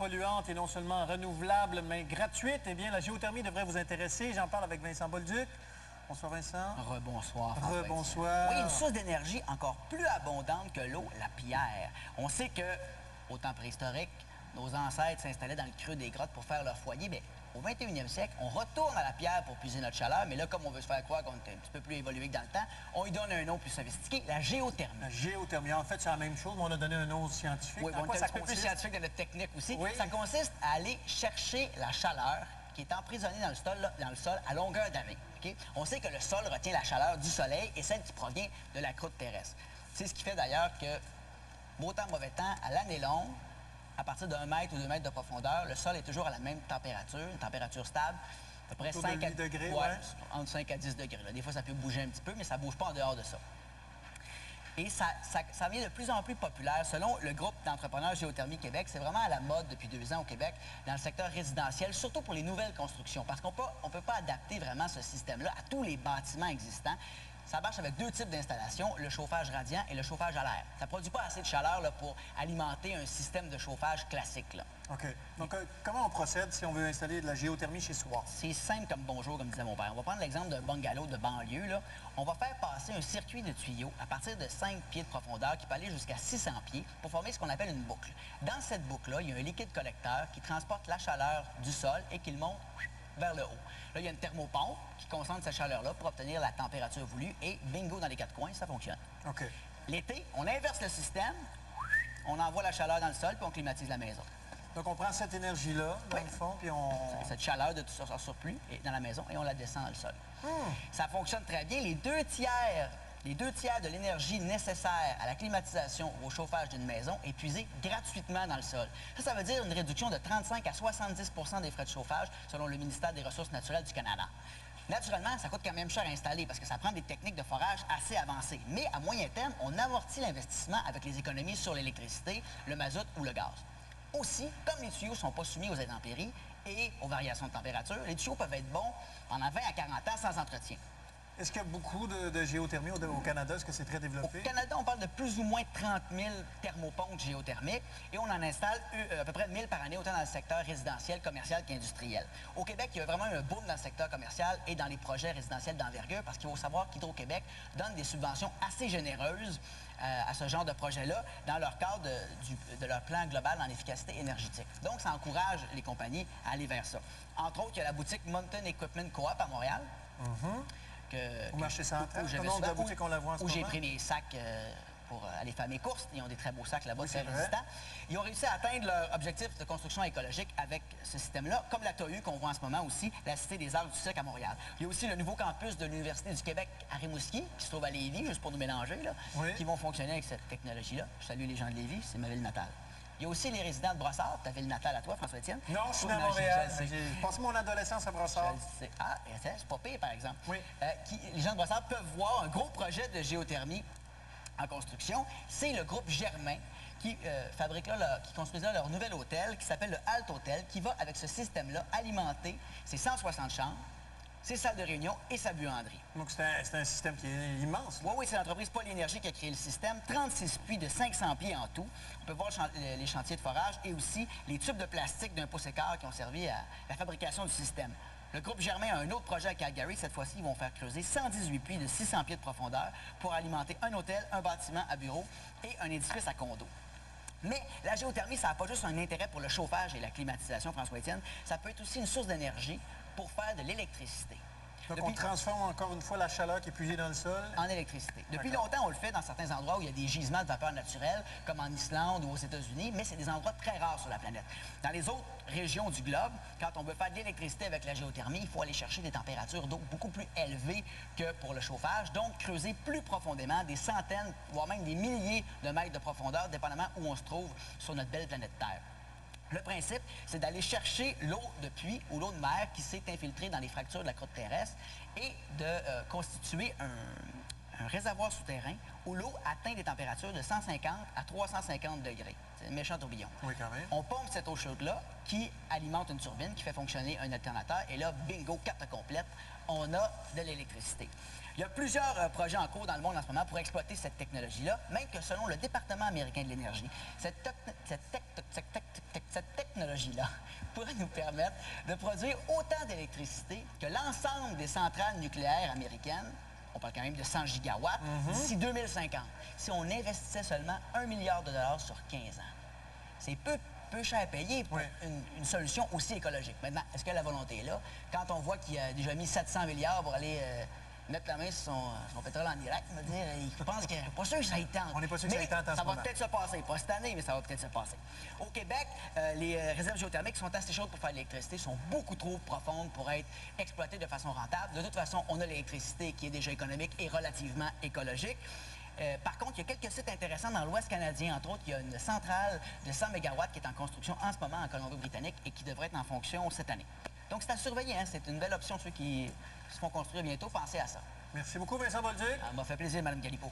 polluante et non seulement renouvelable, mais gratuite, eh bien, la géothermie devrait vous intéresser. J'en parle avec Vincent Bolduc. Bonsoir, Vincent. Rebonsoir. Rebonsoir. Oui, une source d'énergie encore plus abondante que l'eau, la pierre. On sait que, au temps préhistorique, nos ancêtres s'installaient dans le creux des grottes pour faire leur foyer. Mais au 21e siècle, on retourne à la pierre pour puiser notre chaleur. Mais là, comme on veut se faire croire qu'on est un petit peu plus évolué que dans le temps, on lui donne un nom plus sophistiqué, la géothermie. La géothermie, en fait, c'est la même chose, mais on a donné un nom scientifique. Oui, on est un petit peu plus scientifique dans notre technique aussi. Oui. Ça consiste à aller chercher la chaleur qui est emprisonnée dans le sol à longueur d'année. Okay? On sait que le sol retient la chaleur du soleil et celle qui provient de la croûte terrestre. C'est ce qui fait d'ailleurs que, beau temps, mauvais temps, à l'année longue, à partir d'1 mètre ou 2 mètres de profondeur, le sol est toujours à la même température, une température stable, à peu près 5 à 10 degrés. Ouais, entre 5 à 10 degrés. Là. Des fois, ça peut bouger un petit peu, mais ça ne bouge pas en dehors de ça. Et ça devient de plus en plus populaire. Selon le groupe d'entrepreneurs Géothermie Québec, c'est vraiment à la mode depuis 2 ans au Québec, dans le secteur résidentiel, surtout pour les nouvelles constructions, parce qu'on ne peut pas adapter vraiment ce système-là à tous les bâtiments existants. Ça marche avec 2 types d'installations, le chauffage radiant et le chauffage à l'air. Ça ne produit pas assez de chaleur là, pour alimenter un système de chauffage classique. Là. OK. Donc, comment on procède si on veut installer de la géothermie chez soi? C'est simple comme bonjour, comme disait mon père. On va prendre l'exemple d'un bungalow de banlieue. Là. On va faire passer un circuit de tuyaux à partir de 5 pieds de profondeur qui peut aller jusqu'à 600 pieds pour former ce qu'on appelle une boucle. Dans cette boucle-là, il y a un liquide collecteur qui transporte la chaleur du sol et qui le monte vers le haut. Là, il y a une thermopompe qui concentre cette chaleur-là pour obtenir la température voulue et bingo, dans les 4 coins, ça fonctionne. OK. L'été, on inverse le système, on envoie la chaleur dans le sol puis on climatise la maison. Donc, on prend cette énergie-là, dans le fond, puis on... Cette chaleur de tout ça surplus dans la maison et on la descend dans le sol. Ça fonctionne très bien. Les deux tiers de l'énergie nécessaire à la climatisation ou au chauffage d'une maison est puisée gratuitement dans le sol. Ça veut dire une réduction de 35 à 70 des frais de chauffage selon le ministère des Ressources naturelles du Canada. Naturellement, ça coûte quand même cher à installer parce que ça prend des techniques de forage assez avancées. Mais à moyen terme, on amortit l'investissement avec les économies sur l'électricité, le mazout ou le gaz. Aussi, comme les tuyaux ne sont pas soumis aux intempéries et aux variations de température, les tuyaux peuvent être bons pendant 20 à 40 ans sans entretien. Est-ce qu'il y a beaucoup de géothermie au Canada? Est-ce que c'est très développé? Au Canada, on parle de plus ou moins 30 000 thermopompes géothermiques et on en installe à peu près 1000 par année, autant dans le secteur résidentiel, commercial qu'industriel. Au Québec, il y a vraiment un boom dans le secteur commercial et dans les projets résidentiels d'envergure parce qu'il faut savoir qu'Hydro-Québec donne des subventions assez généreuses à ce genre de projet-là dans leur cadre de leur plan global en efficacité énergétique. Donc, ça encourage les compagnies à aller vers ça. Entre autres, il y a la boutique Mountain Equipment Co-op à Montréal. Au marché central, comment de la boutique on la voit en ce où moment? j'ai pris mes sacs pour aller faire mes courses. Ils ont des très beaux sacs là-bas, Oui, très résistants. Ils ont réussi à atteindre leur objectif de construction écologique avec ce système-là, comme la TOU qu'on voit en ce moment aussi, la Cité des Arts du Cirque à Montréal. Il y a aussi le nouveau campus de l'Université du Québec à Rimouski, qui se trouve à Lévis, juste pour nous mélanger, là, qui vont fonctionner avec cette technologie-là. Je salue les gens de Lévis, c'est ma ville natale. Il y a aussi les résidents de Brossard, ta ville natale à toi, François-Étienne. Non, je suis à Montréal. J'ai passé mon adolescence à Brossard. Ah, c'est pas pire, par exemple. Oui. Les gens de Brossard peuvent voir un gros projet de géothermie en construction. C'est le groupe Germain qui qui construisait leur nouvel hôtel, qui s'appelle le Alt Hotel, qui va, avec ce système-là, alimenter ses 160 chambres, ses salles de réunion et sa buanderie. Donc, c'est un système qui est immense. Oui, c'est l'entreprise Polyénergie qui a créé le système. 36 puits de 500 pieds en tout. On peut voir les chantiers de forage et aussi les tubes de plastique d'un pouce écart qui ont servi à la fabrication du système. Le groupe Germain a un autre projet à Calgary. Cette fois-ci, ils vont faire creuser 118 puits de 600 pieds de profondeur pour alimenter un hôtel, un bâtiment à bureaux et un édifice à condos. Mais la géothermie, ça n'a pas juste un intérêt pour le chauffage et la climatisation, François-Étienne. Ça peut être aussi une source d'énergie pour faire de l'électricité. Donc, on transforme encore une fois la chaleur qui est puisée dans le sol? En électricité. Depuis longtemps, on le fait dans certains endroits où il y a des gisements de vapeur naturelle, comme en Islande ou aux États-Unis, mais c'est des endroits très rares sur la planète. Dans les autres régions du globe, quand on veut faire de l'électricité avec la géothermie, il faut aller chercher des températures d'eau beaucoup plus élevées que pour le chauffage, donc creuser plus profondément, des centaines, voire même des milliers de mètres de profondeur, dépendamment où on se trouve sur notre belle planète Terre. Le principe, c'est d'aller chercher l'eau de pluie ou l'eau de mer qui s'est infiltrée dans les fractures de la croûte terrestre et de constituer un réservoir souterrain où l'eau atteint des températures de 150 à 350 degrés. C'est un méchant tourbillon. Oui, quand même. On pompe cette eau chaude-là qui alimente une turbine qui fait fonctionner un alternateur. Et là, bingo, carte complète, on a de l'électricité. Il y a plusieurs projets en cours dans le monde en ce moment pour exploiter cette technologie-là, même que selon le département américain de l'énergie, cette technologie-là pourrait nous permettre de produire autant d'électricité que l'ensemble des centrales nucléaires américaines. On parle quand même de 100 gigawatts d'ici 2050, si on investissait seulement 1 milliard de dollars sur 15 ans. C'est peu cher à payer pour une solution aussi écologique. Maintenant, est-ce que la volonté est là? Quand on voit qu'il a déjà mis 700 milliards pour aller mettre la main sur son pétrole en direct, me dire, je pense que pas sûr que ça y tente. On n'est pas sûr que ça y tente en ce ça va moment. peut-être se passer. Pas cette année, mais ça va peut-être se passer. Au Québec, les réserves géothermiques sont assez chaudes pour faire de l'électricité, sont beaucoup trop profondes pour être exploitées de façon rentable. De toute façon, on a l'électricité qui est déjà économique et relativement écologique. Par contre, il y a quelques sites intéressants dans l'Ouest canadien. Entre autres, il y a une centrale de 100 MW qui est en construction en ce moment en Colombie-Britannique et qui devrait être en fonction cette année. Donc, c'est à surveiller. Hein? C'est une belle option. Ceux qui se font construire bientôt, pensez à ça. Merci beaucoup, Vincent Bolduc. Ça m'a fait plaisir, Mme Galipo.